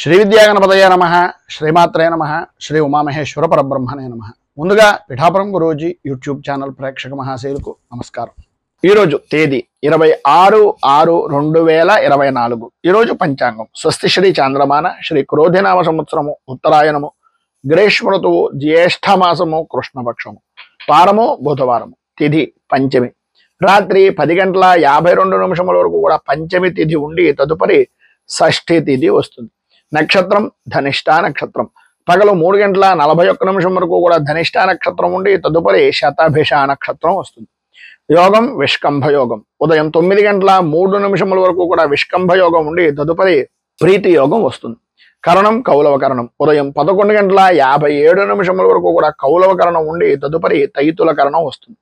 శ్రీ విద్యాగణపతయ నమః, శ్రీమాత్రే నమః, శ్రీ ఉమామహేశ్వర పరబ్రహ్మణే నమః. ముందుగా పిఠాపురం గురూజీ యూట్యూబ్ ఛానల్ ప్రేక్షక మహాశయులకు నమస్కారం. ఈరోజు తేదీ 26/6/2024. ఈరోజు పంచాంగం స్వస్తి శ్రీ చాంద్రమాన శ్రీ క్రోధినామ సంవత్సరము ఉత్తరాయణము గ్రీష్మ ఋతువు జ్యేష్ఠమాసము కృష్ణపక్షము వారము బుధవారము తిథి పంచమి రాత్రి 10:52 వరకు కూడా పంచమి తిథి ఉండి తదుపరి షష్ఠి తిథి వస్తుంది. నక్షత్రం ధనిష్ట నక్షత్రం పగలు 3:41 వరకు కూడా ధనిష్ట నక్షత్రం ఉండి తదుపరి శతభిష నక్షత్రం వస్తుంది. యోగం విష్కంభ యోగం ఉదయం 9:03 వరకు కూడా విష్కంభ యోగం ఉండి తదుపరి ప్రీతి యోగం వస్తుంది. కరణం కౌలవ కరణం ఉదయం 11:57 వరకు కూడా కౌలవ కరణం ఉండి తదుపరి తైతుల కరణం వస్తుంది.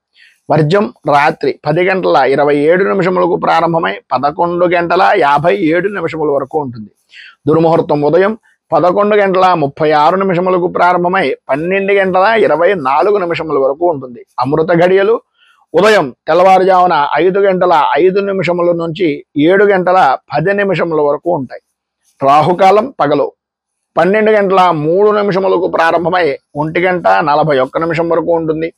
వర్జం రాత్రి 10:27 ప్రారంభమై 11:57 వరకు ఉంటుంది. దుర్ముహూర్తం ఉదయం 11:36 ప్రారంభమై 12:24 వరకు ఉంటుంది. అమృత ఘడియలు ఉదయం తెల్లవారుజామున 5:05 నుంచి 7:10 వరకు ఉంటాయి. రాహుకాలం పగలు 12:03 ప్రారంభమై 1:41 వరకు ఉంటుంది.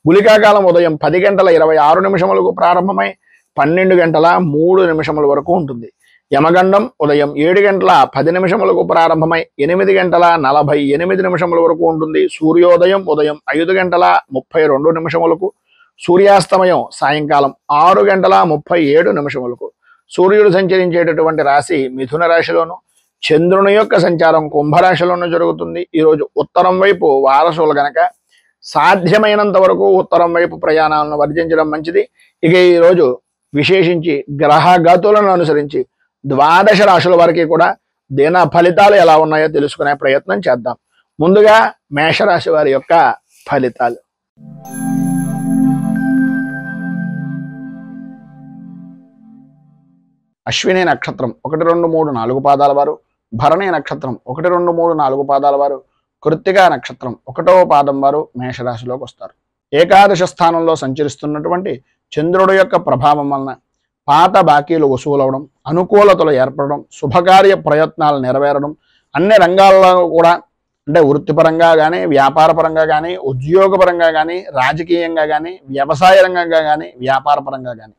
గుళికాకాలం ఉదయం 10:26 ప్రారంభమై 12:03 వరకు ఉంటుంది. యమగండం ఉదయం 7:10 ప్రారంభమై 8:48 వరకు ఉంటుంది. సూర్యోదయం ఉదయం 5:32 సూర్యాస్తమయం సాయంకాలం 6:37 సూర్యుడు సంచరించేటటువంటి రాశి మిథున రాశిలోను, చంద్రుని యొక్క సంచారం కుంభరాశిలోనూ జరుగుతుంది. ఈరోజు ఉత్తరం వైపు వారసులు గనక సాధ్యమైనంత వరకు ఉత్తరం వైపు ప్రయాణాలను వర్జించడం మంచిది. ఇక ఈరోజు విశేషించి గ్రహగతులను అనుసరించి 12 రాశుల వారికి కూడా దిన ఫలితాలు ఎలా ఉన్నాయో తెలుసుకునే ప్రయత్నం చేద్దాం. ముందుగా మేషరాశి వారి యొక్క ఫలితాలు. అశ్విని నక్షత్రం 1, 2, 3, 4 పాదాల వారు, భరణి నక్షత్రం 1, 2, 3, 4 పాదాల వారు, కృత్తికా నక్షత్రం 1వ పాదం వారు మేషరాశిలోకి వస్తారు. ఏకాదశ స్థానంలో సంచరిస్తున్నటువంటి చంద్రుడు యొక్క ప్రభావం వలన పాత బాకీలు వసూలవడం, అనుకూలతలు ఏర్పడడం, శుభకార్య ప్రయత్నాలు నెరవేరడం, అన్ని రంగాల్లో కూడా అంటే వృత్తిపరంగా కానీ, వ్యాపారపరంగా కానీ, ఉద్యోగపరంగా కానీ, రాజకీయంగా కానీ, వ్యవసాయ రంగంగా కానీ, వ్యాపారపరంగా కానీ,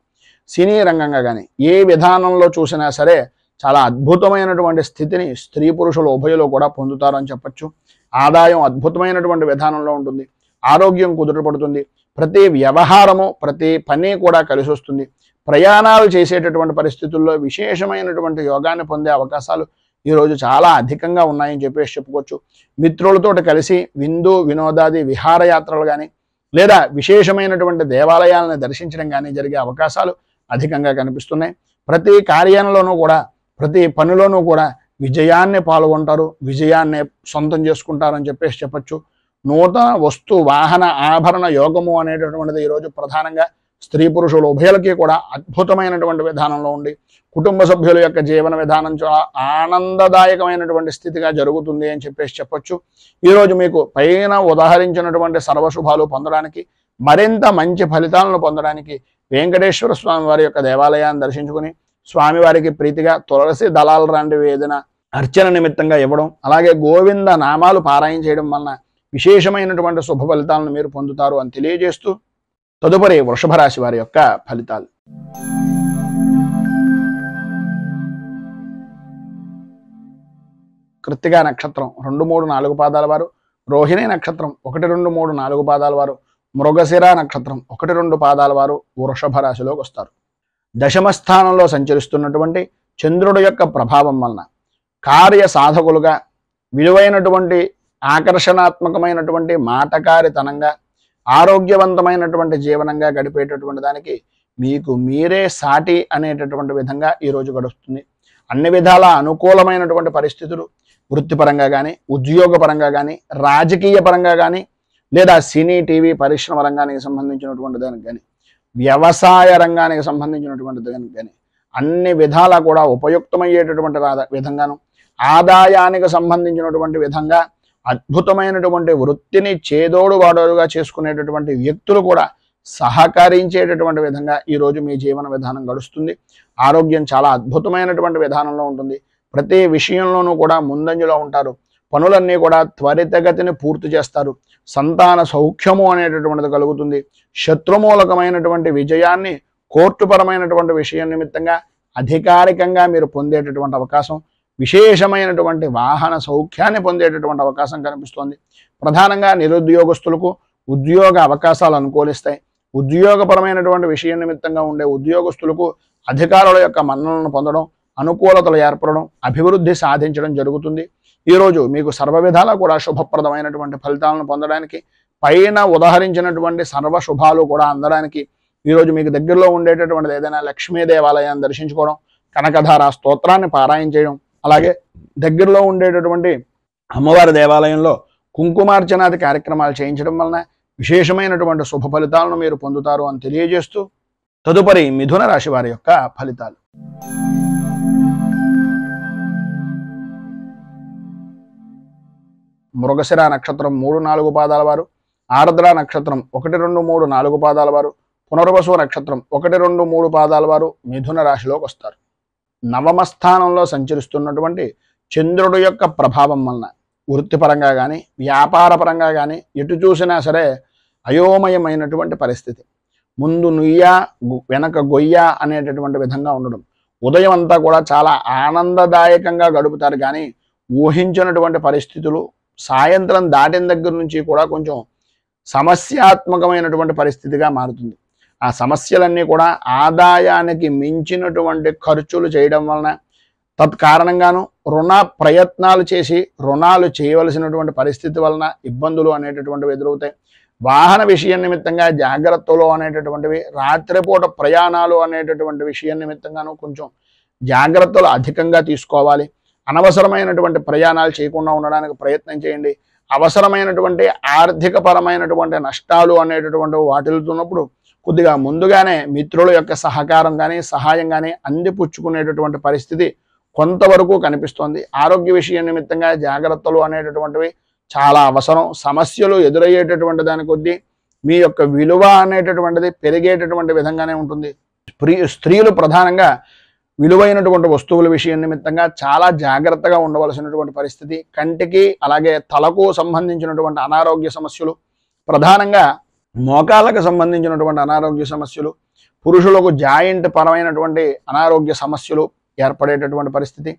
సినీ రంగంగా కానీ ఏ విధానంలో చూసినా సరే చాలా అద్భుతమైనటువంటి స్థితిని స్త్రీ పురుషులు ఉభయులు కూడా పొందుతారని చెప్పచ్చు. ఆదాయం అద్భుతమైనటువంటి విధానంలో ఉంటుంది. ఆరోగ్యం కుదుటపడుతుంది. ప్రతి వ్యవహారము ప్రతి పని కూడా కలిసి వస్తుంది. ప్రయాణాలు చేసేటటువంటి పరిస్థితుల్లో విశేషమైనటువంటి యోగాన్ని పొందే అవకాశాలు ఈరోజు చాలా అధికంగా ఉన్నాయని చెప్పుకోవచ్చు. మిత్రులతో కలిసి విందు వినోదాది విహారయాత్రలు కానీ లేదా విశేషమైనటువంటి దేవాలయాలను దర్శించడం కానీ జరిగే అవకాశాలు అధికంగా కనిపిస్తున్నాయి. ప్రతి కార్యంలోనూ కూడా ప్రతి పనిలోనూ కూడా విజయాన్ని పాల్గొంటారు, విజయాన్ని సొంతం చేసుకుంటారని చెప్పచ్చు. నూతన వస్తు వాహన ఆభరణ యోగము అనేటటువంటిది ఈరోజు ప్రధానంగా స్త్రీ పురుషులు ఉభయలకి కూడా అద్భుతమైనటువంటి విధానంలో ఉండి కుటుంబ సభ్యుల యొక్క జీవన విధానం చాలా ఆనందదాయకమైనటువంటి స్థితిగా జరుగుతుంది అని చెప్పచ్చు. ఈరోజు మీకు పైన ఉదాహరించినటువంటి సర్వశుభాలు పొందడానికి, మరింత మంచి ఫలితాలను పొందడానికి వెంకటేశ్వర స్వామి వారి యొక్క దేవాలయాన్ని దర్శించుకుని స్వామివారికి ప్రీతిగా తులసి దళాలు లాంటివి ఏదైనా అర్చన నిమిత్తంగా ఇవ్వడం, అలాగే గోవింద నామాలు పారాయణ చేయడం వలన విశేషమైనటువంటి శుభ ఫలితాలను మీరు పొందుతారు అని తెలియజేస్తూ తదుపరి వృషభ రాశి వారి యొక్క ఫలితాలు. కృత్తికా నక్షత్రం 2, 3, 4 పాదాల వారు, రోహిణి నక్షత్రం 1, 2, 3, 4 పాదాల వారు, మృగశిర నక్షత్రం 1, 2 పాదాల వారు వృషభ రాశిలోకి వస్తారు. దశమ స్థానంలో సంచరిస్తున్నటువంటి చంద్రుడు యొక్క ప్రభావం వలన కార్య సాధకులుగా, విలువైనటువంటి ఆకర్షణాత్మకమైనటువంటి మాటకారితనంగా, ఆరోగ్యవంతమైనటువంటి జీవనంగా గడిపేటటువంటి దానికి మీకు మీరే సాటి అనేటటువంటి విధంగా ఈరోజు గడుస్తుంది. అన్ని విధాల అనుకూలమైనటువంటి పరిస్థితులు వృత్తిపరంగా కానీ, ఉద్యోగపరంగా కానీ, రాజకీయ పరంగా కానీ, లేదా సినీ టీవీ పరిశ్రమ రంగానికి సంబంధించినటువంటి దానికి కానీ, వ్యవసాయ రంగానికి సంబంధించినటువంటి దానికి కానీ అన్ని విధాలా కూడా ఉపయుక్తమయ్యేటటువంటి విధంగాను, ఆదాయానికి సంబంధించినటువంటి విధంగా అద్భుతమైనటువంటి వృత్తిని చేదోడు వాడోడుగా చేసుకునేటటువంటి వ్యక్తులు కూడా సహకరించేటటువంటి విధంగా ఈరోజు మీ జీవన విధానం గడుస్తుంది. ఆరోగ్యం చాలా అద్భుతమైనటువంటి విధానంలో ఉంటుంది. ప్రతి విషయంలోనూ కూడా ముందంజలో ఉంటారు. పనులన్నీ కూడా త్వరితగతిని పూర్తి చేస్తారు. సంతాన సౌఖ్యము అనేటటువంటిది కలుగుతుంది. శత్రుమూలకమైనటువంటి విజయాన్ని కోర్టుపరమైనటువంటి విషయం నిమిత్తంగా అధికారికంగా మీరు పొందేటటువంటి అవకాశం, విశేషమైనటువంటి వాహన సౌఖ్యాన్ని పొందేటటువంటి అవకాశం కనిపిస్తోంది. ప్రధానంగా నిరుద్యోగస్తులకు ఉద్యోగ అవకాశాలు అనుకూలిస్తాయి. ఉద్యోగపరమైనటువంటి విషయం నిమిత్తంగా ఉండే ఉద్యోగస్తులకు అధికారుల యొక్క మన్ననలను పొందడం, అనుకూలతలు ఏర్పడడం, అభివృద్ధి సాధించడం జరుగుతుంది. ఈరోజు మీకు సర్వ విధాలా కూడా శుభప్రదమైనటువంటి ఫలితాలను పొందడానికి, పైన ఉదహరించినటువంటి సర్వ శుభాలు కూడా అందడానికి ఈరోజు మీకు దగ్గరలో ఉండేటటువంటిది ఏదైనా లక్ష్మీ దేవాలయాన్ని దర్శించుకోవడం, కనకధార స్తోత్రాన్ని పారాయణ చేయడం, అలాగే దగ్గరలో ఉండేటటువంటి అమ్మవారి దేవాలయంలో కుంకుమార్చనాది కార్యక్రమాలు చేయించడం వలన విశేషమైనటువంటి శుభ ఫలితాలను మీరు పొందుతారు అని తెలియజేస్తూ, తదుపరి మిథున రాశి వారి యొక్క ఫలితాలు. మృగశిర నక్షత్రం 3-4 పాదాల వారు, ఆర్ద్ర నక్షత్రం 1, 2, 3, 4 పాదాల వారు, పునర్వసు నక్షత్రం 1, 2, 3 పాదాల వారు మిథున రాశిలోకి వస్తారు. నవమ స్థానంలో సంచరిస్తున్నటువంటి చంద్రుడు యొక్క ప్రభావం వలన వృత్తిపరంగా కానీ వ్యాపారపరంగా కానీ ఎటు చూసినా సరే అయోమయమైనటువంటి పరిస్థితి. ముందు నుయ్య వెనక గొయ్య అనేటటువంటి విధంగా ఉండడం. ఉదయం అంతా కూడా చాలా ఆనందదాయకంగా గడుపుతారు, కానీ ఊహించినటువంటి పరిస్థితులు సాయంత్రం దాటిన దగ్గర నుంచి కూడా కొంచెం సమస్యాత్మకమైనటువంటి పరిస్థితిగా మారుతుంది. ఆ సమస్యలన్నీ కూడా ఆదాయానికి మించినటువంటి ఖర్చులు చేయడం వలన, తత్కారణంగాను రుణ ప్రయత్నాలు చేసి రుణాలు చేయవలసినటువంటి పరిస్థితి వలన ఇబ్బందులు అనేటటువంటివి ఎదురవుతాయి. వాహన విషయం నిమిత్తంగా జాగ్రత్తలు అనేటటువంటివి, రాత్రిపూట ప్రయాణాలు అనేటటువంటి విషయం నిమిత్తంగాను కొంచెం జాగ్రత్తలు అధికంగా తీసుకోవాలి. అనవసరమైనటువంటి ప్రయాణాలు చేయకుండా ఉండడానికి ప్రయత్నం చేయండి. అవసరమైనటువంటి ఆర్థిక పరమైనటువంటి నష్టాలు అనేటటువంటి వాటిల్తున్నప్పుడు కొద్దిగా ముందుగానే మిత్రుల యొక్క సహకారం కానీ సహాయం కానీ అందిపుచ్చుకునేటటువంటి పరిస్థితి కొంతవరకు కనిపిస్తోంది. ఆరోగ్య విషయం నిమిత్తంగా జాగ్రత్తలు అనేటటువంటివి చాలా అవసరం. సమస్యలు ఎదురయ్యేటటువంటి దాని కొద్దీ మీ యొక్క విలువ అనేటటువంటిది పెరిగేటటువంటి విధంగానే ఉంటుంది. స్త్రీలు ప్రధానంగా విలువైనటువంటి వస్తువుల విషయం నిమిత్తంగా చాలా జాగ్రత్తగా ఉండవలసినటువంటి పరిస్థితి. కంటికి అలాగే తలకు సంబంధించినటువంటి అనారోగ్య సమస్యలు, ప్రధానంగా మోకాళ్ళకు సంబంధించినటువంటి అనారోగ్య సమస్యలు, పురుషులకు జాయింట్ పరమైనటువంటి అనారోగ్య సమస్యలు ఏర్పడేటటువంటి పరిస్థితి.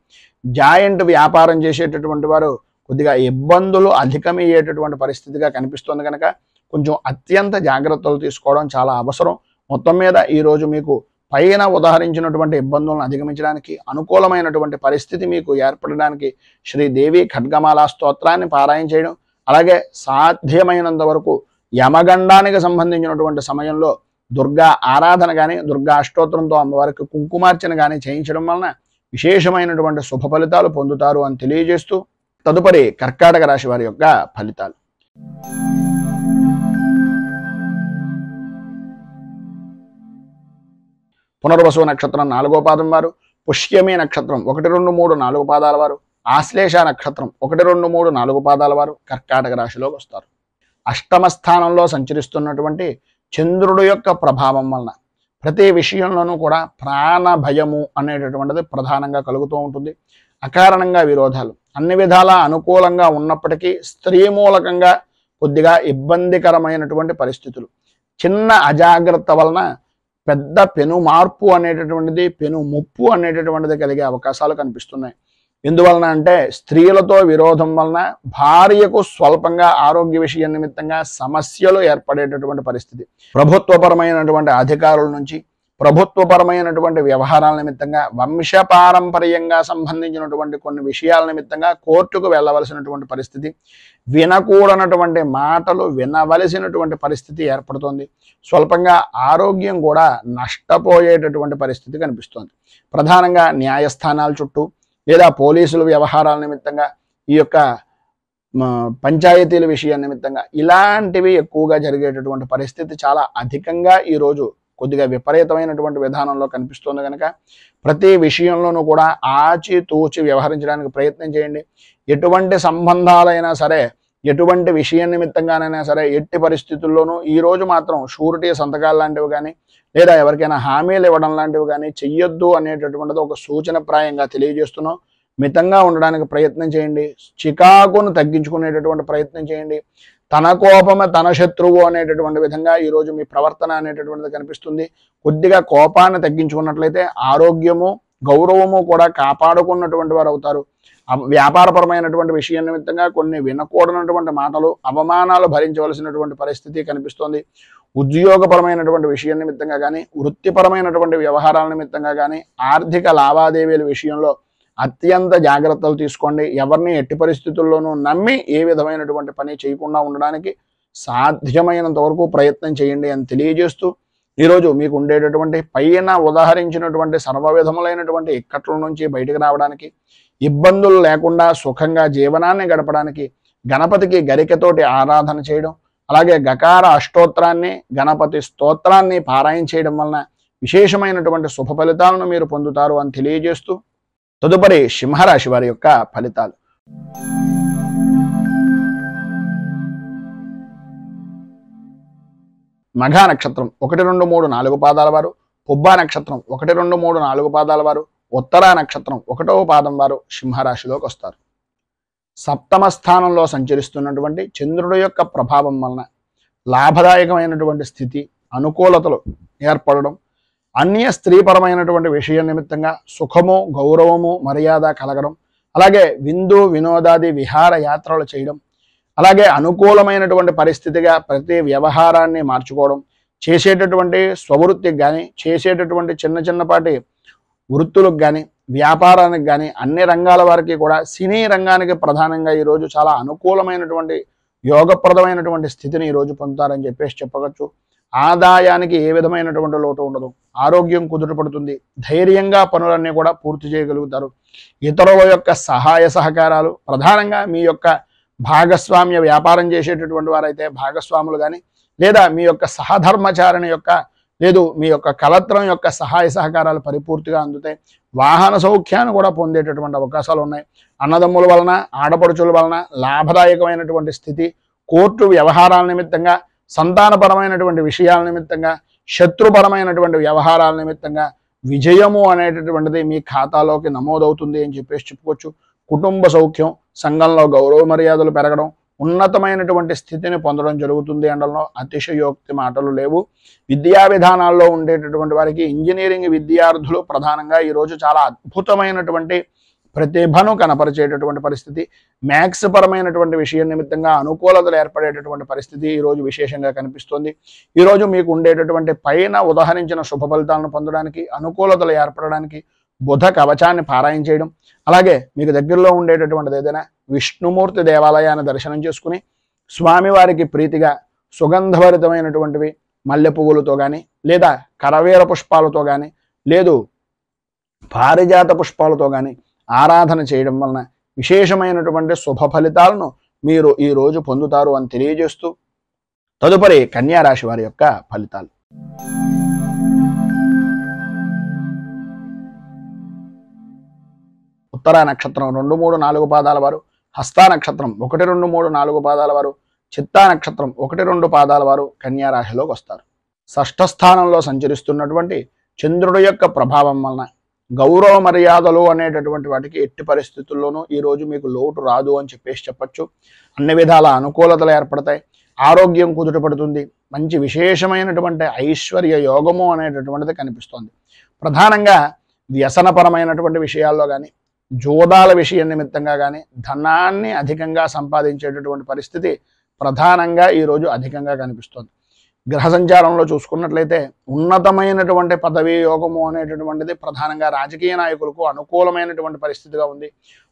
జాయింట్ వ్యాపారం చేసేటటువంటి వారు కొద్దిగా ఇబ్బందులు అధికమయ్యేటటువంటి పరిస్థితిగా కనిపిస్తుంది కనుక కొంచెం అత్యంత జాగ్రత్తలు తీసుకోవడం చాలా అవసరం. మొత్తం మీద ఈరోజు మీకు పైన ఉదాహరించినటువంటి ఇబ్బందులను అధిగమించడానికి, అనుకూలమైనటువంటి పరిస్థితి మీకు ఏర్పడడానికి శ్రీదేవి ఖడ్గమాల స్తోత్రాన్ని పారాయణ చేయడం, అలాగే సాధ్యమైనంత వరకు యమగండానికి సంబంధించినటువంటి సమయంలో దుర్గా ఆరాధన కానీ దుర్గా అష్టోత్తరంతో అమ్మవారికి కుంకుమార్చన కానీ చేయించడం వలన విశేషమైనటువంటి శుభ ఫలితాలు పొందుతారు అని తెలియజేస్తూ, తదుపరి కర్కాటక రాశి వారి యొక్క ఫలితాలు. పునర్వసు నక్షత్రం 4వ పాదం వారు, పుష్యమి నక్షత్రం 1, 2, 3, 4 పాదాల వారు, ఆశ్లేష నక్షత్రం 1, 2, 3, 4 పాదాల వారు కర్కాటక రాశిలోకి వస్తారు. అష్టమ స్థానంలో సంచరిస్తున్నటువంటి చంద్రుడు యొక్క ప్రభావం వలన ప్రతి విషయంలోనూ కూడా ప్రాణ భయము అనేటటువంటిది ప్రధానంగా కలుగుతూ ఉంటుంది. అకారణంగా విరోధాలు, అన్ని విధాలా అనుకూలంగా ఉన్నప్పటికీ స్త్రీ మూలకంగా కొద్దిగా ఇబ్బందికరమైనటువంటి పరిస్థితులు, చిన్న అజాగ్రత్త వలన పెద్ద పెను మార్పు అనేటటువంటిది, పెను ముప్పు అనేటటువంటిది కలిగే అవకాశాలు కనిపిస్తున్నాయి. ఎందువలన అంటే స్త్రీలతో విరోధం వలన భార్యకు స్వల్పంగా ఆరోగ్య విషయం నిమిత్తంగా సమస్యలు ఏర్పడేటటువంటి పరిస్థితి. ప్రభుత్వపరమైనటువంటి అధికారుల నుంచి, ప్రభుత్వపరమైనటువంటి వ్యవహారాల నిమిత్తంగా, వంశపారంపర్యంగా సంబంధించినటువంటి కొన్ని విషయాల నిమిత్తంగా కోర్టుకు వెళ్ళవలసినటువంటి పరిస్థితి, వినకూడనటువంటి మాటలు వినవలసినటువంటి పరిస్థితి ఏర్పడుతోంది. స్వల్పంగా ఆరోగ్యం కూడా నష్టపోయేటటువంటి పరిస్థితి కనిపిస్తోంది. ప్రధానంగా న్యాయస్థానాల చుట్టూ లేదా పోలీసుల వ్యవహారాల నిమిత్తంగా, ఈ యొక్క పంచాయతీల విషయం నిమిత్తంగా ఇలాంటివి ఎక్కువగా జరిగేటటువంటి పరిస్థితి చాలా అధికంగా ఈరోజు కొద్దిగా విపరీతమైనటువంటి విధానంలో కనిపిస్తుంది కనుక ప్రతి విషయంలోనూ కూడా ఆచితూచి వ్యవహరించడానికి ప్రయత్నం చేయండి. ఎటువంటి సంబంధాలైనా సరే, ఎటువంటి విషయం నిమిత్తంగానైనా సరే, ఎట్టి పరిస్థితుల్లోనూ ఈరోజు మాత్రం షూరిటీ సంతకాలు లాంటివి కానీ లేదా ఎవరికైనా హామీలు ఇవ్వడం లాంటివి కానీ చెయ్యొద్దు అనేటటువంటిది ఒక సూచనప్రాయంగా తెలియజేస్తున్నాం. మితంగా ఉండడానికి ప్రయత్నం చేయండి. చికాకును తగ్గించుకునేటటువంటి ప్రయత్నం చేయండి. తన కోపమే తన శత్రువు అనేటటువంటి విధంగా ఈరోజు మీ ప్రవర్తన అనేటటువంటిది కనిపిస్తుంది. కొద్దిగా కోపాన్ని తగ్గించుకున్నట్లయితే ఆరోగ్యము గౌరవము కూడా కాపాడుకున్నటువంటి వారు అవుతారు. వ్యాపారపరమైనటువంటి విషయం నిమిత్తంగా కొన్ని వినకూడనటువంటి మాటలు, అవమానాలు భరించవలసినటువంటి పరిస్థితి కనిపిస్తోంది. ఉద్యోగపరమైనటువంటి విషయం నిమిత్తంగా కానీ, వృత్తిపరమైనటువంటి వ్యవహారాల నిమిత్తంగా కానీ, ఆర్థిక లావాదేవీల విషయంలో అత్యంత జాగ్రత్తలు తీసుకోండి. ఎవరిని ఎట్టి పరిస్థితుల్లోనూ నమ్మి ఏ విధమైనటువంటి పని చేయకుండా ఉండడానికి సాధ్యమైనంత వరకు ప్రయత్నం చేయండి అని తెలియజేస్తూ, ఈరోజు మీకు ఉండేటటువంటి పైన ఉదాహరించినటువంటి సర్వ విధములైనటువంటి ఇక్కట్ల నుంచి బయటకు రావడానికి, ఇబ్బందులు లేకుండా సుఖంగా జీవనాన్ని గడపడానికి గణపతికి గరికతోటి ఆరాధన చేయడం, అలాగే గకార అష్టోత్తరాన్ని, గణపతి స్తోత్రాన్ని పారాయణ చేయడం వలన విశేషమైనటువంటి శుభ ఫలితాలను మీరు పొందుతారు అని తెలియజేస్తూ, తదుపరి సింహరాశి వారి యొక్క ఫలితాలు. మఘా నక్షత్రం 1, 2, 3, 4 పాదాల వారు, పుబ్బా నక్షత్రం 1, 2, 3, 4 పాదాల వారు, ఉత్తరా నక్షత్రం 1వ పాదం వారు సింహరాశిలోకి వస్తారు. సప్తమ స్థానంలో సంచరిస్తున్నటువంటి చంద్రుడి యొక్క ప్రభావం వలన లాభదాయకమైనటువంటి స్థితి, అనుకూలతలు ఏర్పడడం, అన్య స్త్రీపరమైనటువంటి విషయం నిమిత్తంగా సుఖము, గౌరవము, మర్యాద కలగడం, అలాగే విందు వినోదాది విహార యాత్రలు చేయడం, అలాగే అనుకూలమైనటువంటి పరిస్థితిగా ప్రతి వ్యవహారాన్ని మార్చుకోవడం, చేసేటటువంటి స్వవృత్తికి కానీ, చేసేటటువంటి చిన్నపాటి వృత్తులకు కానీ, వ్యాపారానికి కానీ, అన్ని రంగాల వారికి కూడా, సినీ రంగానికి ప్రధానంగా ఈరోజు చాలా అనుకూలమైనటువంటి యోగప్రదమైనటువంటి స్థితిని ఈరోజు పొందుతారని చెప్పవచ్చు. ఆదాయానికి ఏ విధమైనటువంటి లోటు ఉండదు. ఆరోగ్యం కుదుటపడుతుంది. ధైర్యంగా పనులన్నీ కూడా పూర్తి చేయగలుగుతారు. ఇతరుల యొక్క సహాయ సహకారాలు, ప్రధానంగా మీ యొక్క భాగస్వామ్య వ్యాపారం చేసేటటువంటి వారైతే భాగస్వాములు కానీ, లేదా మీ యొక్క సహధర్మచారిణి యొక్క, లేదు మీ యొక్క కలత్రం యొక్క సహాయ సహకారాలు పరిపూర్తిగా అందుతాయి. వాహన సౌఖ్యాన్ని కూడా పొందేటటువంటి అవకాశాలు ఉన్నాయి. అన్నదమ్ముల వలన, ఆడపడుచుల వలన లాభదాయకమైనటువంటి స్థితి, కోర్టు వ్యవహారాల నిమిత్తంగా, సంతానపరమైనటువంటి విషయాల నిమిత్తంగా, శత్రుపరమైనటువంటి వ్యవహారాల నిమిత్తంగా విజయము అనేటటువంటిది మీ ఖాతాలోకి నమోదవుతుంది అని చెప్పుకోవచ్చు. కుటుంబ సౌఖ్యం, సంఘంలో గౌరవ మర్యాదలు పెరగడం, ఉన్నతమైనటువంటి స్థితిని పొందడం జరుగుతుంది అనడంలో అతిశయోక్తి మాటలు లేవు. విద్యా విధానాల్లో ఉండేటటువంటి వారికి, ఇంజనీరింగ్ విద్యార్థులు ప్రధానంగా ఈరోజు చాలా అద్భుతమైనటువంటి ప్రతిభను కనపరిచేటటువంటి పరిస్థితి, మ్యాథ్స్ పరమైనటువంటి విషయం నిమిత్తంగా అనుకూలతలు ఏర్పడేటటువంటి పరిస్థితి ఈరోజు విశేషంగా కనిపిస్తుంది. ఈరోజు మీకు ఉండేటటువంటి పైన ఉదాహరించిన శుభ ఫలితాలను పొందడానికి, అనుకూలతలు ఏర్పడడానికి బుధ కవచాన్ని పారాయణ చేయడం, అలాగే మీకు దగ్గరలో ఉండేటటువంటిది ఏదైనా విష్ణుమూర్తి దేవాలయాన్ని దర్శనం చేసుకుని స్వామివారికి ప్రీతిగా సుగంధభరితమైనటువంటివి మల్లె పువ్వులతో కానీ, లేదా కరవేర పుష్పాలతో కానీ, లేదు పారిజాత పుష్పాలతో కానీ ఆరాధన చేయడం వలన విశేషమైనటువంటి శుభ ఫలితాలను మీరు ఈరోజు పొందుతారు అని తెలియజేస్తూ, తదుపరి కన్యా రాశి వారి యొక్క ఫలితాలు. ఉత్తరా నక్షత్రం 2, 3, 4 పాదాల వారు, హస్తా నక్షత్రం 1, 2, 3, 4 పాదాల వారు, చిత్తా నక్షత్రం 1, 2 పాదాల వారు కన్యా రాశిలోకి వస్తారు. షష్ఠ స్థానంలో సంచరిస్తున్నటువంటి చంద్రుడి యొక్క ప్రభావం వలన గౌరవ మర్యాదలు అనేటటువంటి వాటికి ఎట్టి పరిస్థితుల్లోనూ ఈరోజు మీకు లోటు రాదు అని చెప్పచ్చు. అన్ని విధాల అనుకూలతలు ఏర్పడతాయి. ఆరోగ్యం కుదుటపడుతుంది. మంచి విశేషమైనటువంటి ఐశ్వర్య యోగము అనేటటువంటిది కనిపిస్తోంది. ప్రధానంగా వ్యసనపరమైనటువంటి విషయాల్లో కానీ, జోదాల విషయం నిమిత్తంగా కానీ ధనాన్ని అధికంగా సంపాదించేటటువంటి పరిస్థితి ప్రధానంగా ఈరోజు అధికంగా కనిపిస్తోంది. గ్రహ సంచారంలో చూసుకున్నట్లయితే ఉన్నతమైనటువంటి పదవీ యోగము అనేటటువంటిది ప్రధానంగా రాజకీయ నాయకులకు అనుకూలమైనటువంటి పరిస్థితిగా ఉంది.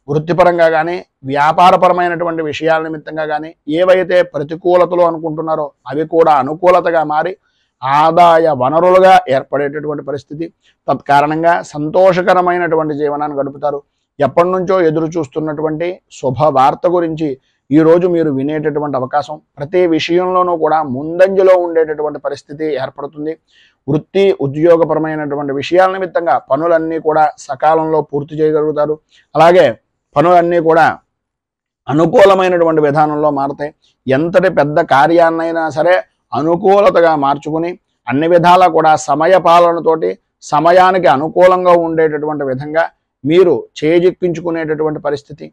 వృత్తిపరంగా కానీ, వ్యాపారపరమైనటువంటి విషయాల నిమిత్తంగా కానీ ఏవైతే ప్రతికూలతలు అనుకుంటున్నారో అవి కూడా అనుకూలతగా మారి ఆదాయ వనరులుగా ఏర్పడేటటువంటి పరిస్థితి. తత్కారణంగా సంతోషకరమైనటువంటి జీవనాన్ని గడుపుతారు. ఎప్పటి నుంచో ఎదురు చూస్తున్నటువంటి శుభవార్త గురించి ఈరోజు మీరు వినేటటువంటి అవకాశం, ప్రతి విషయంలోనూ కూడా ముందంజలో ఉండేటటువంటి పరిస్థితి ఏర్పడుతుంది. వృత్తి ఉద్యోగపరమైనటువంటి విషయాల నిమిత్తంగా పనులన్నీ కూడా సకాలంలో పూర్తి చేయగలుగుతారు. అలాగే పనులన్నీ కూడా అనుకూలమైనటువంటి విధానంలో మారుతాయి. ఎంతటి పెద్ద కార్యాన్నైనా సరే అనుకూలతగా మార్చుకుని అన్ని విధాలా కూడా సమయ పాలనతోటి సమయానికి అనుకూలంగా ఉండేటటువంటి విధంగా మీరు చేజిక్కించుకునేటటువంటి పరిస్థితి,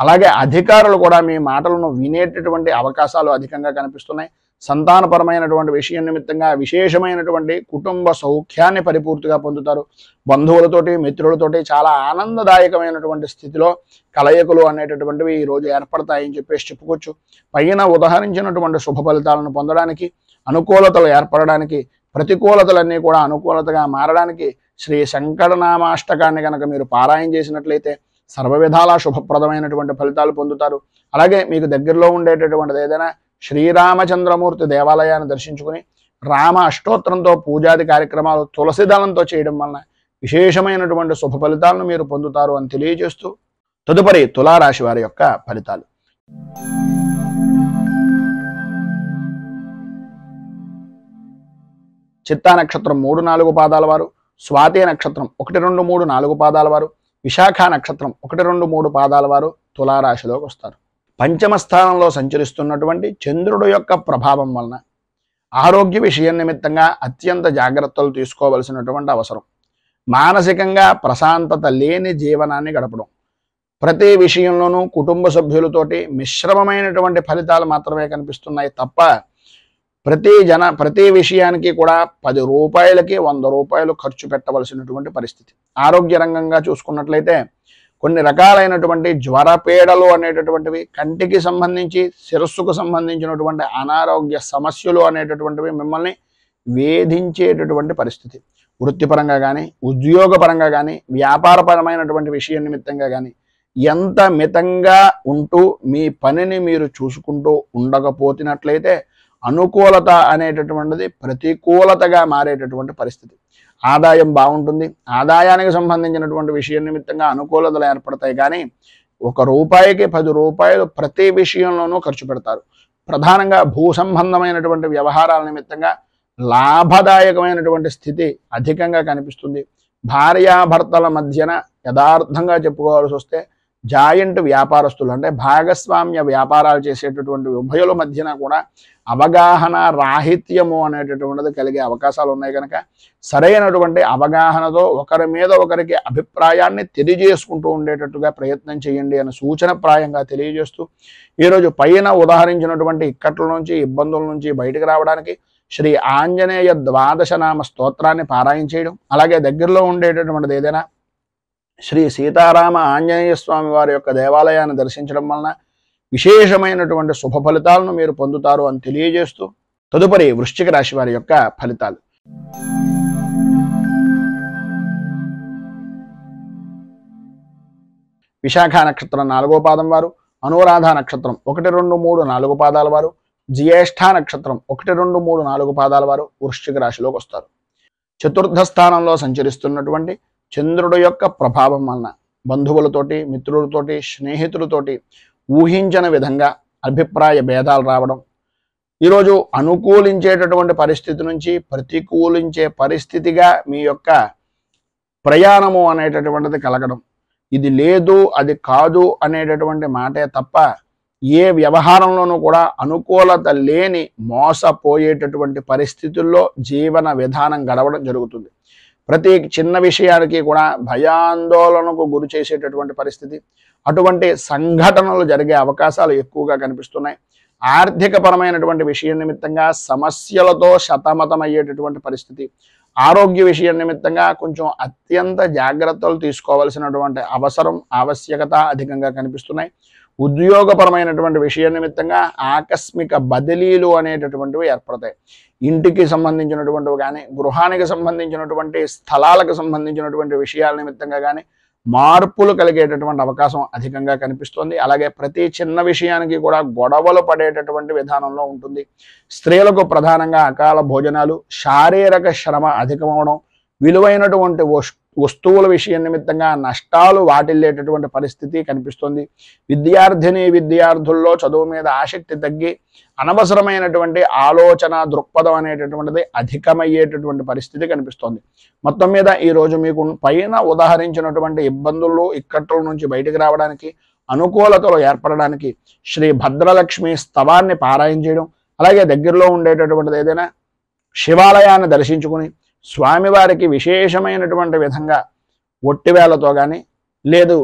అలాగే అధికారులు కూడా మీ మాటలను వినేటటువంటి అవకాశాలు అధికంగా కనిపిస్తున్నాయి. సంతానపరమైనటువంటి విషయం నిమిత్తంగా విశేషమైనటువంటి కుటుంబ సౌఖ్యాన్ని పరిపూర్తిగా పొందుతారు. బంధువులతోటి మిత్రులతోటి చాలా ఆనందదాయకమైనటువంటి స్థితిలో కలయికలు అనేటటువంటివి ఈరోజు ఏర్పడతాయని చెప్పేసి చెప్పుకోవచ్చు. పైన ఉదహరించినటువంటి శుభ ఫలితాలను పొందడానికి, అనుకూలతలు ఏర్పడడానికి, ప్రతికూలతలన్నీ కూడా అనుకూలతగా మారడానికి శ్రీ శంకరనామాష్టకాన్ని కనుక మీరు పారాయణ చేసినట్లయితే సర్వ విధాలా శుభప్రదమైనటువంటి ఫలితాలు పొందుతారు. అలాగే మీకు దగ్గరలో ఉండేటటువంటిది ఏదైనా శ్రీరామచంద్రమూర్తి దేవాలయాన్ని దర్శించుకుని రామ అష్టోత్తరంతో పూజాది కార్యక్రమాలు తులసి దళంతో చేయడం వలన విశేషమైనటువంటి శుభ ఫలితాలను మీరు పొందుతారు అని తెలియజేస్తూ తదుపరి తులారాశి వారి యొక్క ఫలితాలు. చిత్తా నక్షత్రం 3, 4 పాదాల వారు, స్వాతి నక్షత్రం 1, 2, 3, 4 పాదాల వారు, విశాఖ నక్షత్రం 1, 2, 3 పాదాల వారు తులారాశిలోకి వస్తారు. పంచమ స్థానంలో సంచరిస్తున్నటువంటి చంద్రుడు యొక్క ప్రభావం వలన ఆరోగ్య విషయం నిమిత్తంగా అత్యంత జాగ్రత్తలు తీసుకోవలసినటువంటి అవసరం. మానసికంగా ప్రశాంతత లేని జీవనాన్ని గడపడం, ప్రతి విషయంలోనూ కుటుంబ సభ్యులతోటి మిశ్రమమైనటువంటి ఫలితాలు మాత్రమే కనిపిస్తున్నాయి తప్ప ప్రతి విషయానికి కూడా 10 రూపాయలకి 100 రూపాయలు ఖర్చు పెట్టవలసినటువంటి పరిస్థితి. ఆరోగ్య రంగంగా చూసుకున్నట్లయితే కొన్ని రకాలైనటువంటి జ్వరపీడలు అనేటటువంటివి, కంటికి సంబంధించి శిరస్సుకు సంబంధించినటువంటి అనారోగ్య సమస్యలు అనేటటువంటివి మిమ్మల్ని వేధించేటటువంటి పరిస్థితి. వృత్తిపరంగా కానీ, ఉద్యోగపరంగా కానీ, వ్యాపారపరమైనటువంటి విషయం నిమిత్తంగా కానీ ఎంత మితంగా ఉంటూ మీ పనిని మీరు చూసుకుంటూ ఉండకపోతున్నట్లయితే అనుకూలత అనేటటువంటిది ప్రతికూలతగా మారేటటువంటి పరిస్థితి. ఆదాయం బాగుంటుంది, ఆదాయానికి సంబంధించినటువంటి విషయం నిమిత్తంగా అనుకూలతలు ఏర్పడతాయి, కానీ 1 రూపాయికి 10 రూపాయలు ప్రతి విషయంలోనూ ఖర్చు పెడతారు. ప్రధానంగా భూ సంబంధమైనటువంటి వ్యవహారాల నిమిత్తంగా లాభదాయకమైనటువంటి స్థితి అధికంగా కనిపిస్తుంది. భార్యాభర్తల మధ్యన యథార్థంగా చెప్పుకోవాల్సి వస్తే జాయింట్ వ్యాపారస్తులు అంటే భాగస్వామ్య వ్యాపారాలు చేసేటటువంటి ఉభయుల మధ్యన కూడా అవగాహన రాహిత్యము అనేటటువంటిది కలిగే అవకాశాలు ఉన్నాయి. కనుక సరైనటువంటి అవగాహనతో ఒకరి మీద ఒకరికి అభిప్రాయాన్ని తెలియజేసుకుంటూ ఉండేటట్టుగా ప్రయత్నం చేయండి అని సూచనప్రాయంగా తెలియజేస్తూ ఈరోజు పైన ఉదాహరించినటువంటి ఇక్కట్ల నుంచి, ఇబ్బందుల నుంచి బయటకు రావడానికి శ్రీ ఆంజనేయ ద్వాదశనామ స్తోత్రాన్ని పారాయణ చేయడం, అలాగే దగ్గరలో ఉండేటటువంటిది ఏదైనా శ్రీ సీతారామ ఆంజనేయ స్వామి వారి యొక్క దేవాలయాన్ని దర్శించడం వలన విశేషమైనటువంటి శుభ ఫలితాలను మీరు పొందుతారు అని తెలియజేస్తూ తదుపరి వృశ్చిక రాశి వారి యొక్క ఫలితాలు. విశాఖ నక్షత్రం 4వ పాదం వారు, అనురాధ నక్షత్రం 1, 2, 3, 4 పాదాల వారు, జ్యేష్ఠ నక్షత్రం 1, 2, 3, 4 పాదాల వారు వృశ్చిక రాశిలోకి వస్తారు. చతుర్థ స్థానంలో సంచరిస్తున్నటువంటి చంద్రుడు యొక్క ప్రభావం వలన బంధువులతోటి, మిత్రులతోటి, స్నేహితులతోటి ఊహించిన విధంగా అభిప్రాయ భేదాలు రావడం, ఈరోజు అనుకూలించేటటువంటి పరిస్థితి నుంచి ప్రతికూలించే పరిస్థితిగా మీ యొక్క ప్రయాణము అనేటటువంటిది కలగడం, ఇది లేదు అది కాదు అనేటటువంటి మాటే తప్ప ఏ వ్యవహారంలోనూ కూడా అనుకూలత లేని మోసపోయేటటువంటి పరిస్థితుల్లో జీవన విధానం గడవడం జరుగుతుంది. ప్రతి చిన్న విషయానికి కూడా భయాందోళనకు గురి చేసేటటువంటి పరిస్థితి, అటువంటి సంఘటనలు జరిగే అవకాశాలు ఎక్కువగా కనిపిస్తున్నాయి. ఆర్థిక పరమైనటువంటి విషయం నిమిత్తంగా సమస్యలతో సతమతమయ్యేటటువంటి పరిస్థితి, ఆరోగ్య విషయం నిమిత్తంగా కొంచెం అత్యంత జాగ్రత్తలు తీసుకోవాల్సినటువంటి అవసరం, ఆవశ్యకత అధికంగా కనిపిస్తున్నాయి. ఉద్యోగపరమైనటువంటి విషయం నిమిత్తంగా ఆకస్మిక బదిలీలు అనేటటువంటివి ఏర్పడతాయి. ఇంటికి సంబంధించినటువంటివి కానీ, గృహానికి సంబంధించినటువంటి స్థలాలకు సంబంధించినటువంటి విషయాల నిమిత్తంగా కానీ మార్పులు కలిగేటటువంటి అవకాశం అధికంగా కనిపిస్తుంది. అలాగే ప్రతి చిన్న విషయానికి కూడా గొడవలు పడేటటువంటి విధానంలో ఉంటుంది. స్త్రీలకు ప్రధానంగా అకాల భోజనాలు, శారీరక శ్రమ అధికమవడం, విలువైనటువంటి వస్తువుల విషయం నిమిత్తంగా నష్టాలు వాటిల్లేటటువంటి పరిస్థితి కనిపిస్తుంది. విద్యార్థుల్లో చదువు మీద ఆసక్తి తగ్గి అనవసరమైనటువంటి ఆలోచన దృక్పథం అనేటటువంటిది అధికమయ్యేటటువంటి పరిస్థితి కనిపిస్తోంది. మొత్తం మీద ఈరోజు మీకు పైన ఉదాహరించినటువంటి ఇబ్బందులు, ఇక్కట్ల నుంచి బయటకు రావడానికి, అనుకూలతలు ఏర్పడడానికి శ్రీ భద్రలక్ష్మి స్తవాన్ని పారాయణ చేయడం, అలాగే దగ్గరలో ఉండేటటువంటిది ఏదైనా శివాలయాన్ని దర్శించుకుని స్వామివారికి విశేషమైనటువంటి విధంగా ఒట్టివేళ్లతో కానీ, లేదు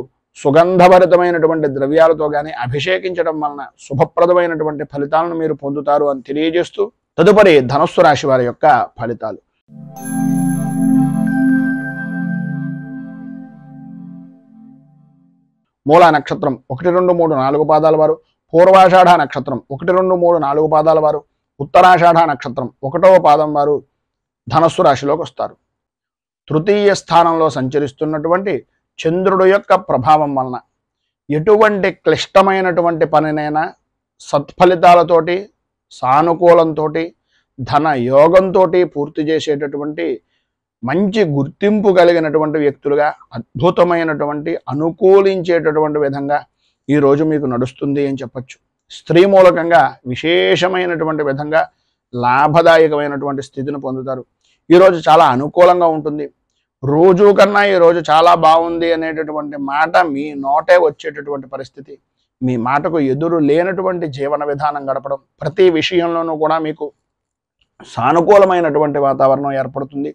సుగంధభరితమైనటువంటి ద్రవ్యాలతో కానీ అభిషేకించడం వలన శుభప్రదమైనటువంటి ఫలితాలను మీరు పొందుతారు అని తెలియజేస్తూ తదుపరి ధనుస్సు రాశి వారి యొక్క ఫలితాలు. మూల నక్షత్రం 1, 2, 3, 4 పాదాల వారు, పూర్వాషాఢ నక్షత్రం 1, 2, 3, 4 పాదాల వారు, ఉత్తరాషాఢ నక్షత్రం 1వ పాదం వారు ధనస్సు రాశిలోకి వస్తారు. తృతీయ స్థానంలో సంచరిస్తున్నటువంటి చంద్రుడు యొక్క ప్రభావం వలన ఎటువంటి క్లిష్టమైనటువంటి పనినైనా సత్ఫలితాలతోటి, సానుకూలంతో, ధన యోగంతో పూర్తి చేసేటటువంటి మంచి గుర్తింపు కలిగినటువంటి వ్యక్తులుగా అద్భుతమైనటువంటి అనుకూలించేటటువంటి విధంగా ఈరోజు మీకు నడుస్తుంది అని చెప్పచ్చు. స్త్రీ మూలకంగా విశేషమైనటువంటి విధంగా లాభదాయకమైనటువంటి స్థితిని పొందుతారు. ఈరోజు చాలా అనుకూలంగా ఉంటుంది. రోజు కన్నా ఈరోజు చాలా బాగుంది అనేటటువంటి మాట మీ నోటే వచ్చేటటువంటి పరిస్థితి, మీ మాటకు ఎదురు లేనటువంటి జీవన విధానం గడపడం, ప్రతి విషయంలోనూ కూడా మీకు సానుకూలమైనటువంటి వాతావరణం ఏర్పడుతుంది.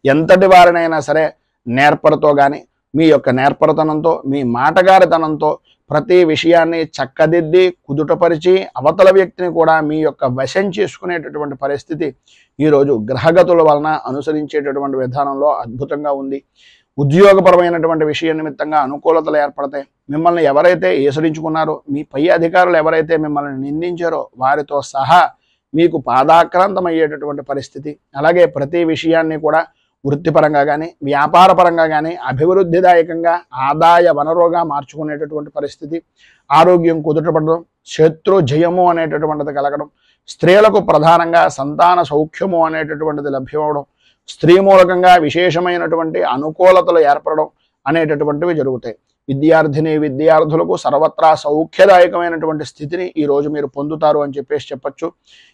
ఎంతటి వారినైనా సరే నేర్పరతో కానీ, మీ యొక్క నేర్పరతనంతో, మీ మాటగారితనంతో ప్రతి విషయాన్ని చక్కదిద్ది కుదుటపరిచి అవతల వ్యక్తిని కూడా మీ యొక్క వశం చేసుకునేటటువంటి పరిస్థితి ఈరోజు గ్రహగతుల వలన అనుసరించేటటువంటి విధానంలో అద్భుతంగా ఉంది. ఉద్యోగపరమైనటువంటి విషయ నిమిత్తంగా అనుకూలతలు ఏర్పడతాయి. మిమ్మల్ని ఎవరైతే ఏసరించుకున్నారో, మీ పై అధికారులు ఎవరైతే మిమ్మల్ని నిందించారో వారితో సహా మీకు పాదాక్రాంతమయ్యేటటువంటి పరిస్థితి. అలాగే ప్రతి విషయాన్ని కూడా వృత్తిపరంగా కానీ, వ్యాపారపరంగా కానీ అభివృద్ధిదాయకంగా ఆదాయ వనరుగా మార్చుకునేటటువంటి పరిస్థితి. ఆరోగ్యం కుదుటపడడం, శత్రు జయము అనేటటువంటిది కలగడం, స్త్రీలకు ప్రధానంగా సంతాన సౌఖ్యము అనేటటువంటిది లభ్యమవడం, స్త్రీ మూలకంగా విశేషమైనటువంటి అనుకూలతలు ఏర్పడడం అనేటటువంటివి జరుగుతాయి. విద్యార్థిని విద్యార్థులకు సర్వత్రా సౌఖ్యదాయకమైనటువంటి స్థితిని ఈరోజు మీరు పొందుతారు అని చెప్పచ్చు.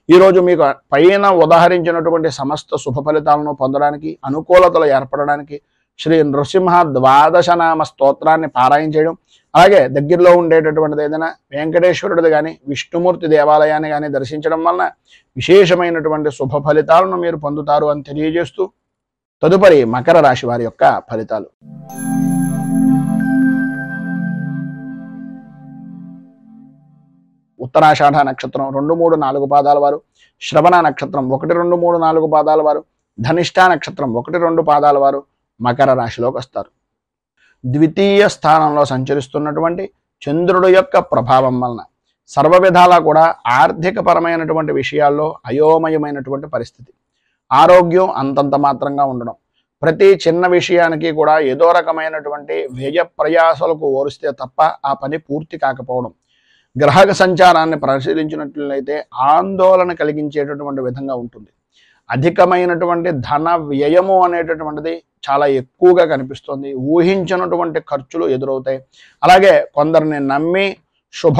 ఈరోజు మీకు పైన ఉదాహరించినటువంటి సమస్త శుభ ఫలితాలను పొందడానికి, అనుకూలతలు ఏర్పడడానికి శ్రీ నృసింహ ద్వాదశనామ స్తోత్రాన్ని పారాయణ చేయడం, అలాగే దగ్గరలో ఉండేటటువంటిది ఏదైనా వెంకటేశ్వరుడిది కానీ, విష్ణుమూర్తి దేవాలయాన్ని కానీ దర్శించడం వలన విశేషమైనటువంటి శుభ ఫలితాలను మీరు పొందుతారు అని తెలియజేస్తూ తదుపరి మకర రాశి వారి యొక్క ఫలితాలు. ఉత్తరాషాఢ నక్షత్రం 2, 3, 4 పాదాల వారు, శ్రవణ నక్షత్రం 1, 2, 3, 4 పాదాల వారు, ధనిష్ఠ నక్షత్రం 1, 2 పాదాల వారు మకర రాశిలోకి వస్తారు. ద్వితీయ స్థానంలో సంచరిస్తున్నటువంటి చంద్రుడు యొక్క ప్రభావం వలన సర్వ విధాలా కూడా ఆర్థికపరమైనటువంటి విషయాల్లో అయోమయమైనటువంటి పరిస్థితి. ఆరోగ్యం అంతంత మాత్రంగా ఉండడం, ప్రతి చిన్న విషయానికి కూడా ఏదో రకమైనటువంటి వ్యయ ప్రయాసాలకు ఓరిస్తే తప్ప ఆ పని పూర్తి కాకపోవడం, గ్రహ సంచారాన్ని పరిశీలించినట్లయితే ఆందోళన కలిగించేటటువంటి విధంగా ఉంటుంది. అధికమైనటువంటి ధన వ్యయము అనేటటువంటిది చాలా ఎక్కువగా కనిపిస్తుంది. ఊహించినటువంటి ఖర్చులు ఎదురవుతాయి. అలాగే కొందరిని నమ్మి శుభ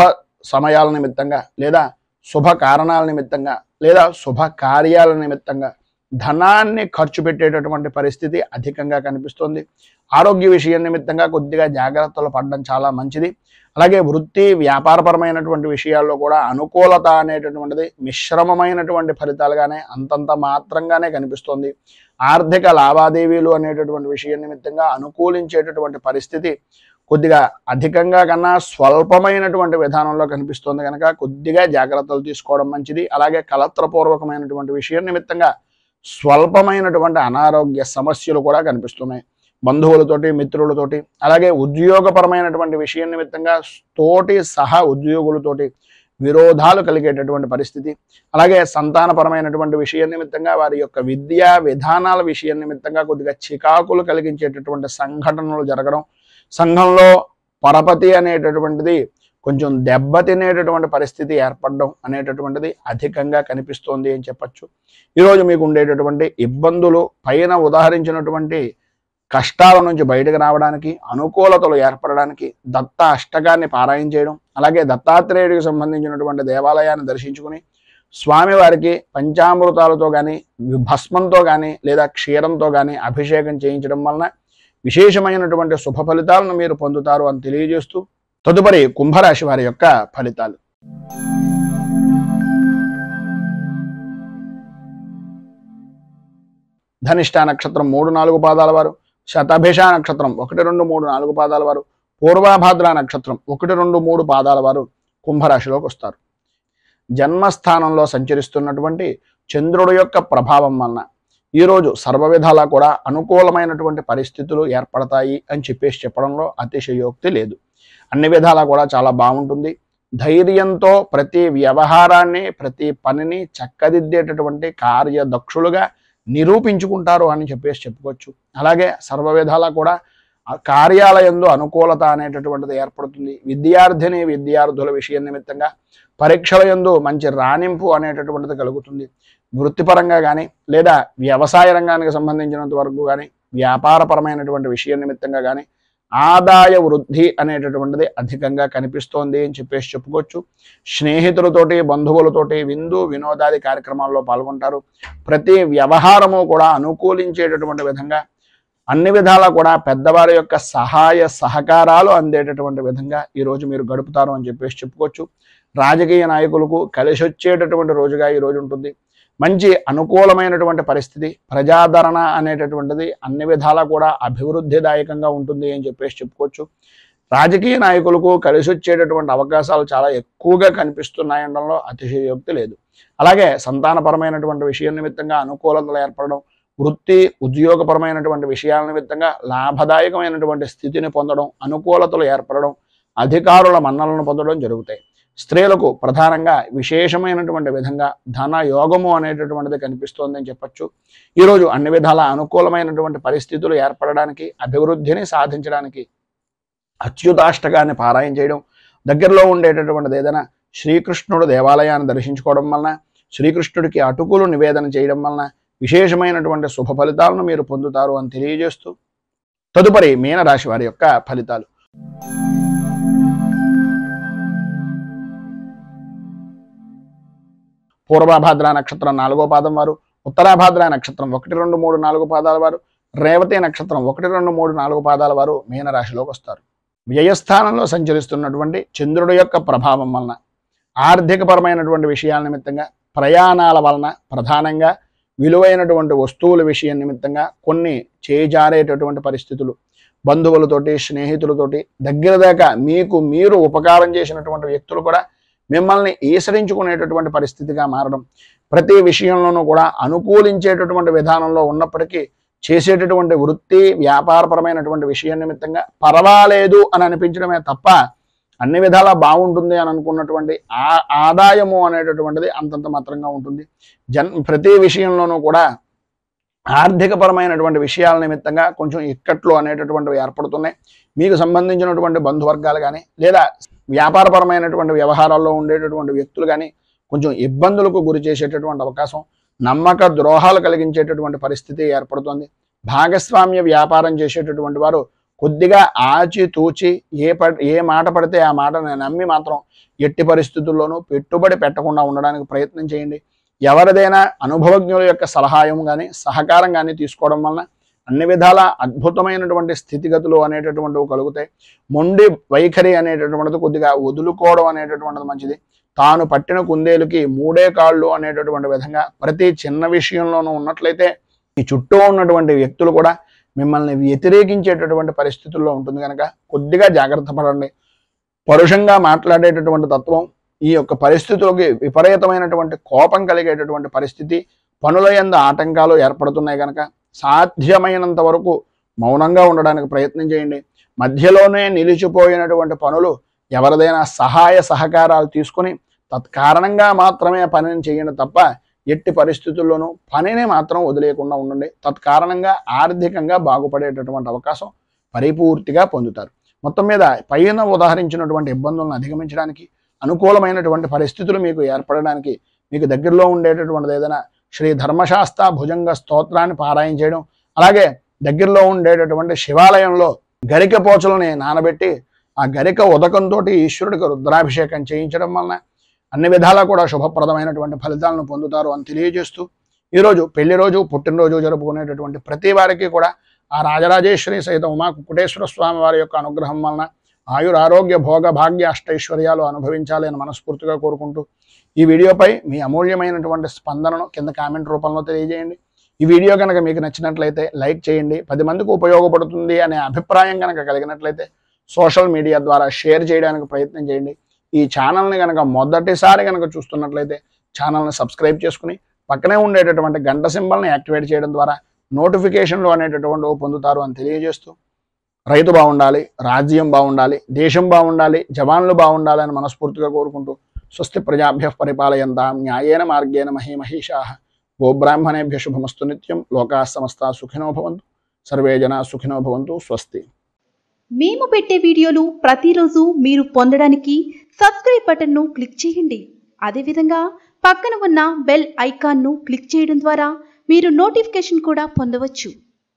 సమయాల నిమిత్తంగా, లేదా శుభ కారణాల నిమిత్తంగా, లేదా శుభ కార్యాల నిమిత్తంగా ధనాన్ని ఖర్చు పెట్టేటటువంటి పరిస్థితి అధికంగా కనిపిస్తుంది. ఆరోగ్య విషయం నిమిత్తంగా కొద్దిగా జాగ్రత్తలు పడడం చాలా మంచిది. అలాగే వృత్తి వ్యాపారపరమైనటువంటి విషయాల్లో కూడా అనుకూలత అనేటటువంటిది మిశ్రమమైనటువంటి ఫలితాలుగానే అంతంత మాత్రంగానే కనిపిస్తుంది. ఆర్థిక లావాదేవీలు అనేటటువంటి విషయం నిమిత్తంగా అనుకూలించేటటువంటి పరిస్థితి కొద్దిగా అధికంగా కన్నా స్వల్పమైనటువంటి విధానంలో కనిపిస్తుంది కనుక కొద్దిగా జాగ్రత్తలు తీసుకోవడం మంచిది. అలాగే కలత్రపూర్వకమైనటువంటి విషయం నిమిత్తంగా స్వల్పమైనటువంటి అనారోగ్య సమస్యలు కూడా కనిపిస్తున్నాయి. బంధువులతోటి, మిత్రులతోటి, అలాగే ఉద్యోగపరమైనటువంటి విషయం నిమిత్తంగా తోటి సహా ఉద్యోగులతోటి విరోధాలు కలిగేటటువంటి పరిస్థితి. అలాగే సంతానపరమైనటువంటి విషయం నిమిత్తంగా వారి యొక్క విద్యా విధానాల విషయం నిమిత్తంగా కొద్దిగా చికాకులు కలిగించేటటువంటి సంఘటనలు జరగడం, సంఘంలో పరపతి అనేటటువంటిది కొంచెం దెబ్బతినేటటువంటి పరిస్థితి ఏర్పడడం అనేటటువంటిది అధికంగా కనిపిస్తోంది అని చెప్పచ్చు. ఈరోజు మీకు ఉండేటటువంటి ఇబ్బందులు పైన ఉదాహరించినటువంటి కష్టాల నుంచి బయటకు రావడానికి, అనుకూలతలు ఏర్పడడానికి దత్త అష్టకాన్ని పారాయణ చేయడం, అలాగే దత్తాత్రేయుడికి సంబంధించినటువంటి దేవాలయాన్ని దర్శించుకుని స్వామివారికి పంచామృతాలతో కానీ, భస్మంతో కానీ, లేదా క్షీరంతో కానీ అభిషేకం చేయించడం వలన విశేషమైనటువంటి శుభ ఫలితాలను మీరు పొందుతారు అని తెలియజేస్తూ తదుపరి కుంభరాశి వారి యొక్క ఫలితాలు. ధనిష్ట నక్షత్రం 3, 4 పాదాల వారు, శతభిష నక్షత్రం 1, 2, 3, 4 పాదాల వారు, పూర్వభాద్ర నక్షత్రం 1, 2, 3 పాదాల వారు కుంభరాశిలోకి వస్తారు. జన్మస్థానంలో సంచరిస్తున్నటువంటి చంద్రుడి యొక్క ప్రభావం వలన ఈరోజు సర్వవిధాలా కూడా అనుకూలమైనటువంటి పరిస్థితులు ఏర్పడతాయి అని చెప్పడంలో అతిశయోక్తి లేదు. అన్ని విధాలా కూడా చాలా బాగుంటుంది. ధైర్యంతో ప్రతి వ్యవహారాన్ని ప్రతి పనిని చక్కదిద్దేటటువంటి కార్యదక్షులుగా నిరూపించుకుంటారు అని చెప్పుకోవచ్చు. అలాగే సర్వవిధాలా కూడా కార్యాలయంలో అనుకూలత అనేటటువంటిది ఏర్పడుతుంది. విద్యార్థుల విషయం నిమిత్తంగా పరీక్షల యందు మంచి రాణింపు అనేటటువంటిది కలుగుతుంది. వృత్తిపరంగా కానీ లేదా వ్యవసాయ రంగానికి సంబంధించినంత వరకు కానీ వ్యాపారపరమైనటువంటి విషయం నిమిత్తంగా కానీ ఆదాయ వృద్ధి అనేటటువంటిది అధికంగా కనిపిస్తోంది అని చెప్పుకోవచ్చు. స్నేహితులతోటి బంధువులతోటి విందు వినోదాది కార్యక్రమాల్లో పాల్గొంటారు. ప్రతి వ్యవహారము కూడా అనుకూలించేటటువంటి విధంగా అన్ని విధాలా కూడా పెద్దవారి యొక్క సహాయ సహకారాలు అందేటటువంటి విధంగా ఈరోజు మీరు గడుపుతారు అని చెప్పుకోవచ్చు. రాజకీయ నాయకులకు కలిసి వచ్చేటటువంటి రోజుగా ఈరోజు ఉంటుంది. మంచి అనుకూలమైనటువంటి పరిస్థితి, ప్రజాదరణ అనేటటువంటిది అన్ని విధాలా కూడా అభివృద్ధిదాయకంగా ఉంటుంది అని చెప్పుకోవచ్చు. రాజకీయ నాయకులకు కలిసి వచ్చేటటువంటి అవకాశాలు చాలా ఎక్కువగా కనిపిస్తున్నాయనడంలో అతిశయోక్తి లేదు. అలాగే సంతానపరమైనటువంటి విషయం నిమిత్తంగా అనుకూలతలు ఏర్పడడం, వృత్తి ఉద్యోగపరమైనటువంటి విషయాల నిమిత్తంగా లాభదాయకమైనటువంటి స్థితిని పొందడం, అనుకూలతలు ఏర్పడడం, అధికారుల మన్నలను పొందడం జరుగుతాయి. స్త్రీలకు ప్రధానంగా విశేషమైనటువంటి విధంగా ధన యోగము అనేటటువంటిది కనిపిస్తోందని చెప్పచ్చు. ఈరోజు అన్ని విధాల అనుకూలమైనటువంటి పరిస్థితులు ఏర్పడడానికి, అభివృద్ధిని సాధించడానికి అచ్యుతాష్టకాన్ని పారాయణ చేయడం, దగ్గరలో ఉండేటటువంటిది ఏదైనా శ్రీకృష్ణుడు దేవాలయాన్ని దర్శించుకోవడం వలన, శ్రీకృష్ణుడికి అటుకులు నివేదన చేయడం వలన విశేషమైనటువంటి శుభ ఫలితాలను మీరు పొందుతారు అని తెలియజేస్తూ తదుపరి మీనరాశి వారి యొక్క ఫలితాలు. పూర్వభాద్ర నక్షత్రం 4వ పాదం వారు, ఉత్తరాభాద్ర నక్షత్రం 1, 2, 3, 4 పాదాల వారు, రేవతి నక్షత్రం 1, 2, 3, 4 పాదాల వారు మీనరాశిలోకి వస్తారు. వ్యయస్థానంలో సంచరిస్తున్నటువంటి చంద్రుడి యొక్క ప్రభావం వలన ఆర్థికపరమైనటువంటి విషయాల నిమిత్తంగా, ప్రయాణాల వలన, ప్రధానంగా విలువైనటువంటి వస్తువుల విషయం నిమిత్తంగా కొన్ని చేజారేటటువంటి పరిస్థితులు, బంధువులతోటి స్నేహితులతోటి దగ్గర దాకా మీకు మీరు ఉపకారం చేసినటువంటి వ్యక్తులు కూడా మిమ్మల్ని ఈసరించుకునేటటువంటి పరిస్థితిగా మారడం, ప్రతి విషయంలోనూ కూడా అనుకూలించేటటువంటి విధానంలో ఉన్నప్పటికీ చేసేటటువంటి వృత్తి వ్యాపారపరమైనటువంటి విషయం నిమిత్తంగా పర్వాలేదు అని అనిపించడమే తప్ప అన్ని విధాలా బాగుంటుంది అని అనుకున్నటువంటి ఆదాయము అనేటటువంటిది అంతంత మాత్రంగా ఉంటుంది. ప్రతి విషయంలోనూ కూడా ఆర్థికపరమైనటువంటి విషయాల నిమిత్తంగా కొంచెం ఇక్కట్లు అనేటటువంటివి ఏర్పడుతున్నాయి. మీకు సంబంధించినటువంటి బంధువర్గాలు కానీ లేదా వ్యాపారపరమైనటువంటి వ్యవహారాల్లో ఉండేటటువంటి వ్యక్తులు కానీ కొంచెం ఇబ్బందులకు గురి చేసేటటువంటి అవకాశం, నమ్మక ద్రోహాలు కలిగించేటటువంటి పరిస్థితి ఏర్పడుతుంది. భాగస్వామ్య వ్యాపారం చేసేటటువంటి వారు కొద్దిగా ఆచితూచి ఏ మాట పడితే ఆ మాటను నమ్మి మాత్రం ఎట్టి పరిస్థితుల్లోనూ పెట్టుబడి పెట్టకుండా ఉండడానికి ప్రయత్నం చేయండి. ఎవరిదైనా అనుభవజ్ఞుల యొక్క సలహాయం కానీ సహకారం కానీ తీసుకోవడం వలన అన్ని విధాల అద్భుతమైనటువంటి స్థితిగతులు అనేటటువంటివి కలుగుతాయి. మొండి వైఖరి అనేటటువంటిది కొద్దిగా వదులుకోవడం అనేటటువంటిది మంచిది. తాను పట్టిన కుందేలుకి 3 కాళ్ళు అనేటటువంటి విధంగా ప్రతి చిన్న విషయంలోనూ ఉన్నట్లయితే ఈ చుట్టూ ఉన్నటువంటి వ్యక్తులు కూడా మిమ్మల్ని వ్యతిరేకించేటటువంటి పరిస్థితుల్లో ఉంటుంది కనుక కొద్దిగా జాగ్రత్త పడండి. పరుషంగా మాట్లాడేటటువంటి తత్వం, ఈ యొక్క పరిస్థితులకి విపరీతమైనటువంటి కోపం కలిగేటటువంటి పరిస్థితి, పనుల యందు ఆటంకాలు ఏర్పడుతున్నాయి కనుక సాధ్యమైనంత వరకు మౌనంగా ఉండడానికి ప్రయత్నం చేయండి. మధ్యలోనే నిలిచిపోయినటువంటి పనులు ఎవరిదైనా సహాయ సహకారాలు తీసుకుని తత్కారణంగా మాత్రమే పనిని చేయండి తప్ప ఎట్టి పరిస్థితుల్లోనూ పనిని మాత్రం వదిలేయకుండా ఉండండి. తత్కారణంగా ఆర్థికంగా బాగుపడేటటువంటి అవకాశం పరిపూర్తిగా పొందుతారు. మొత్తం మీద పైన ఉదాహరించినటువంటి ఇబ్బందులను అధిగమించడానికి, అనుకూలమైనటువంటి పరిస్థితులు మీకు ఏర్పడడానికి మీకు దగ్గరలో ఉండేటటువంటిది ఏదైనా శ్రీ ధర్మశాస్త్ర భుజంగ స్తోత్రాన్ని పారాయణ చేయడం, అలాగే దగ్గరలో ఉండేటటువంటి శివాలయంలో గరిక పోచలని నానబెట్టి ఆ గరిక ఉదకంతో ఈశ్వరుడికి రుద్రాభిషేకం చేయించడం వలన అన్ని విధాలా కూడా శుభప్రదమైనటువంటి ఫలితాలను పొందుతారు అని తెలియజేస్తూ ఈరోజు పెళ్లి రోజు, పుట్టినరోజు జరుపుకునేటటువంటి ప్రతి వారికి కూడా ఆ రాజరాజేశ్వరి సహిత ఉమా కుకుటేశ్వర స్వామి వారి యొక్క అనుగ్రహం వలన ఆయురారోగ్య భోగ భాగ్య అష్టైశ్వర్యాలు అనుభవించాలి అని మనస్ఫూర్తిగా కోరుకుంటూ ఈ వీడియోపై మీ అమూల్యమైనటువంటి స్పందనను కింద కామెంట్ రూపంలో తెలియజేయండి. ఈ వీడియో కనుక మీకు నచ్చినట్లయితే లైక్ చేయండి. 10 మందికి ఉపయోగపడుతుంది అనే అభిప్రాయం కనుక కలిగినట్లయితే సోషల్ మీడియా ద్వారా షేర్ చేయడానికి ప్రయత్నం చేయండి. ఈ ఛానల్ని కనుక మొదటిసారి కనుక చూస్తున్నట్లయితే ఛానల్ని సబ్స్క్రైబ్ చేసుకుని పక్కనే ఉండేటటువంటి గంట సింబల్ని యాక్టివేట్ చేయడం ద్వారా నోటిఫికేషన్లు అనేటటువంటివి పొందుతారు అని తెలియజేస్తూ, రైతు బాగుండాలి, రాజ్యం బాగుండాలి, దేశం బాగుండాలి, జవాన్లు బాగుండాలి అని మనస్ఫూర్తిగా కోరుకుంటూ స్వస్తి ప్రజాభ్యః పరిపాలయంతాం న్యాయేన మార్గేణ మహీమహీషాః గోబ్రాహ్మణేభ్యః శుభమస్తు నిత్యం. లోకాః సమస్తాః సుఖినో భవంతు. సర్వే జనాః సుఖినో భవంతు. స్వస్తి. మేము పెట్టే వీడియోలు ప్రతిరోజు మీరు పొందడానికి సబ్స్క్రైబ్ బటన్ను క్లిక్ చేయండి. అదేవిధంగా పక్కన ఉన్న బెల్ ఐకాన్ను క్లిక్ చేయడం ద్వారా మీరు నోటిఫికేషన్ కూడా పొందవచ్చు.